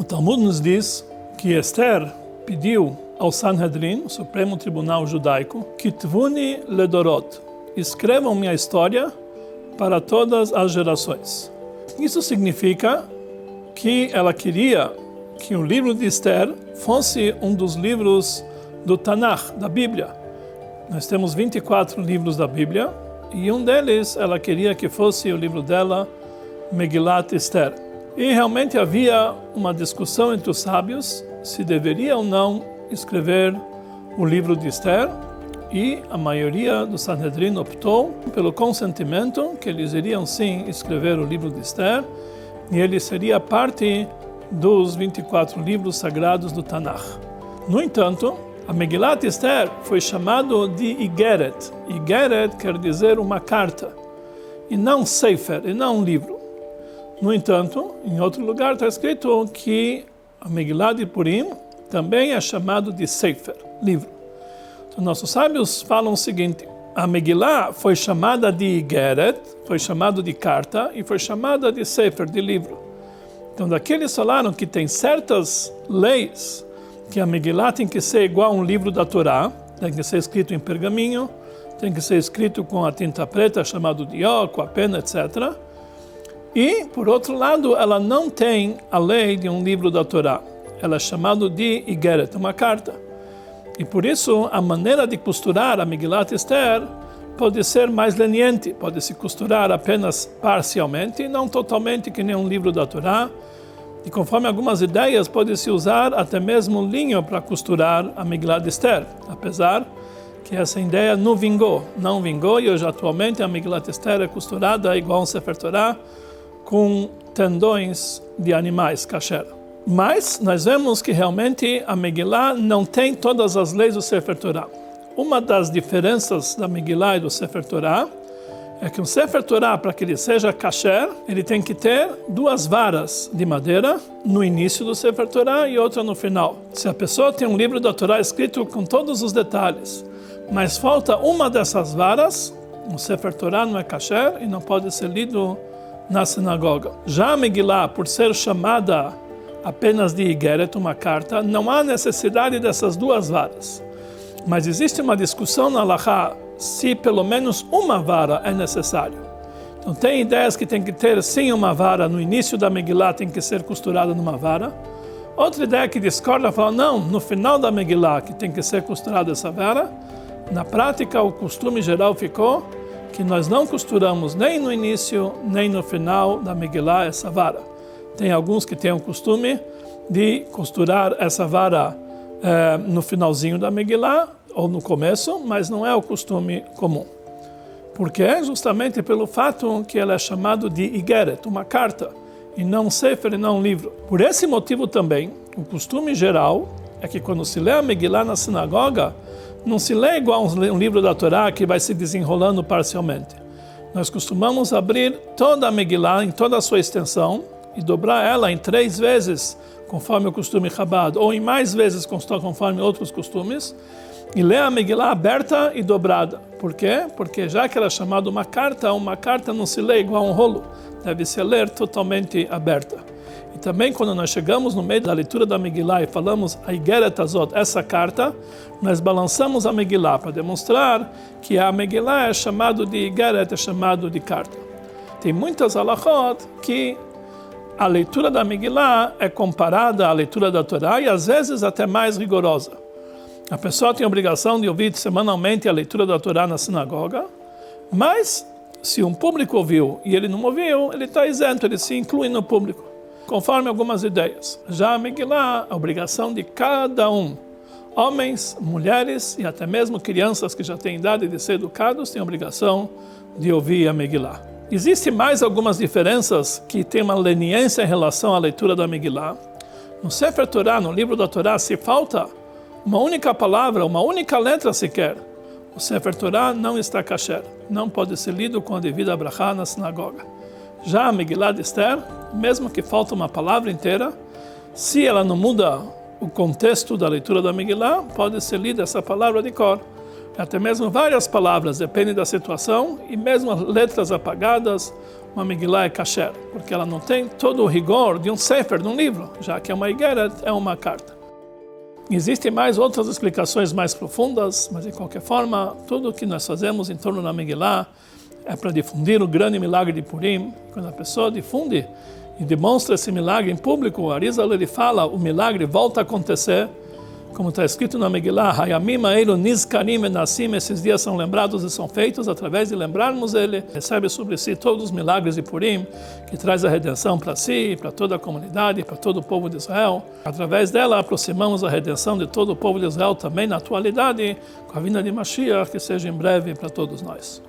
Talmud nos diz que Esther pediu ao Sanhedrin, o Supremo Tribunal Judaico, Kitvuni ledorot, escrevam minha história para todas as gerações. Isso significa que ela queria que o livro de Esther fosse um dos livros do Tanakh, da Bíblia. Nós temos 24 livros da Bíblia e um deles ela queria que fosse o livro dela, Megillat Esther. E realmente havia uma discussão entre os sábios se deveria ou não escrever o livro de Esther, e a maioria do Sanhedrin optou pelo consentimento que eles iriam sim escrever o livro de Esther, e ele seria parte dos 24 livros sagrados do Tanakh. No entanto, a Megillat Esther foi chamado de Igeret. Igeret quer dizer uma carta, e não Sefer, e não um livro. No entanto, em outro lugar está escrito que a Megillah de Purim também é chamado de Sefer, livro. Então, nossos sábios falam o seguinte: a Megillah foi chamada de Igeret, foi chamada de carta, e foi chamada de Sefer, de livro. Então, daqueles falaram que tem certas leis que a Megillah tem que ser igual a um livro da Torá, tem que ser escrito em pergaminho, tem que ser escrito com a tinta preta, chamado dió, com a pena, etc. E, por outro lado, ela não tem a lei de um livro da Torá. Ela é chamada de Igeret, uma carta. E por isso, a maneira de costurar a Megillat Esther pode ser mais leniente, pode se costurar apenas parcialmente, não totalmente que nem um livro da Torá. E conforme algumas ideias, pode-se usar até mesmo linho para costurar a Megillat Esther, apesar que essa ideia não vingou, e hoje atualmente a Megillat Esther é costurada igual um Sefer Torah, com tendões de animais kasher. Mas nós vemos que realmente a Megillah não tem todas as leis do Sefer Torah. Uma das diferenças da Megillah e do Sefer Torah é que um Sefer Torah, para que ele seja kasher, ele tem que ter 2 varas de madeira no início do Sefer Torah e outra no final. Se a pessoa tem um livro da Torá escrito com todos os detalhes, mas falta uma dessas varas, o Sefer Torah não é kasher e não pode ser lido na sinagoga. Já a Megillah, por ser chamada apenas de Igeret, uma carta, não há necessidade dessas 2 varas. Mas existe uma discussão na Halachá se pelo menos uma vara é necessário. Então tem ideias que tem que ter sim uma vara no início da Megillah, tem que ser costurada numa vara. Outra ideia que discorda fala não, no final da Megillah que tem que ser costurada essa vara. Na prática, o costume geral ficou que nós não costuramos nem no início, nem no final da Megillah essa vara. Tem alguns que têm o costume de costurar essa vara no finalzinho da Megillah, ou no começo, mas não é o costume comum. Por quê? Justamente pelo fato que ela é chamada de Igeret, uma carta, e não um Sefer, e não um livro. Por esse motivo também, o costume geral é que quando se lê a Megillah na sinagoga, não se lê igual um livro da Torá que vai se desenrolando parcialmente. Nós costumamos abrir toda a Megillah em toda a sua extensão e dobrar ela em 3 vezes, conforme o costume Chabad, ou em mais vezes, conforme outros costumes, e ler a Megillah aberta e dobrada. Por quê? Porque já que ela é chamada uma carta não se lê igual um rolo, deve se ler totalmente aberta. E também quando nós chegamos no meio da leitura da Megillah e falamos a Igeret Azot, essa carta, nós balançamos a Megillah para demonstrar que a Megillah é chamado de Igeret, é chamado de carta. Tem muitas halachot que a leitura da Megillah é comparada à leitura da Torá e às vezes até mais rigorosa. A pessoa tem a obrigação de ouvir semanalmente a leitura da Torá na sinagoga, mas se um público ouviu e ele não ouviu, ele está isento, ele se inclui no público, conforme algumas ideias. Já a Megillah, a obrigação de cada um, homens, mulheres e até mesmo crianças que já têm idade de ser educados, têm a obrigação de ouvir a Megillah. Existem mais algumas diferenças que têm uma leniência em relação à leitura da Megillah. No Sefer Torah, no livro da Torá, se falta uma única palavra, uma única letra sequer, o Sefer Torah não está kasher, não pode ser lido com a devida brachá na sinagoga. Já a Megillah de Esther, mesmo que falta uma palavra inteira, se ela não muda o contexto da leitura da Megillah, pode ser lida essa palavra de cor. Até mesmo várias palavras, depende da situação, e mesmo letras apagadas, uma Megillah é kasher, porque ela não tem todo o rigor de um sefer, de um livro, já que uma Igeret é uma carta. Existem mais outras explicações mais profundas, mas de qualquer forma, tudo o que nós fazemos em torno da Megillah é para difundir o grande milagre de Purim. Quando a pessoa difunde e demonstra esse milagre em público, o Arizal ele fala, o milagre volta a acontecer, como está escrito na Megillah, Hayamim Eilu Nizkarim Enassim, esses dias são lembrados e são feitos, através de lembrarmos ele, recebe sobre si todos os milagres de Purim, que traz a redenção para si, para toda a comunidade, para todo o povo de Israel. Através dela aproximamos a redenção de todo o povo de Israel também na atualidade, com a vinda de Mashiach, que seja em breve para todos nós.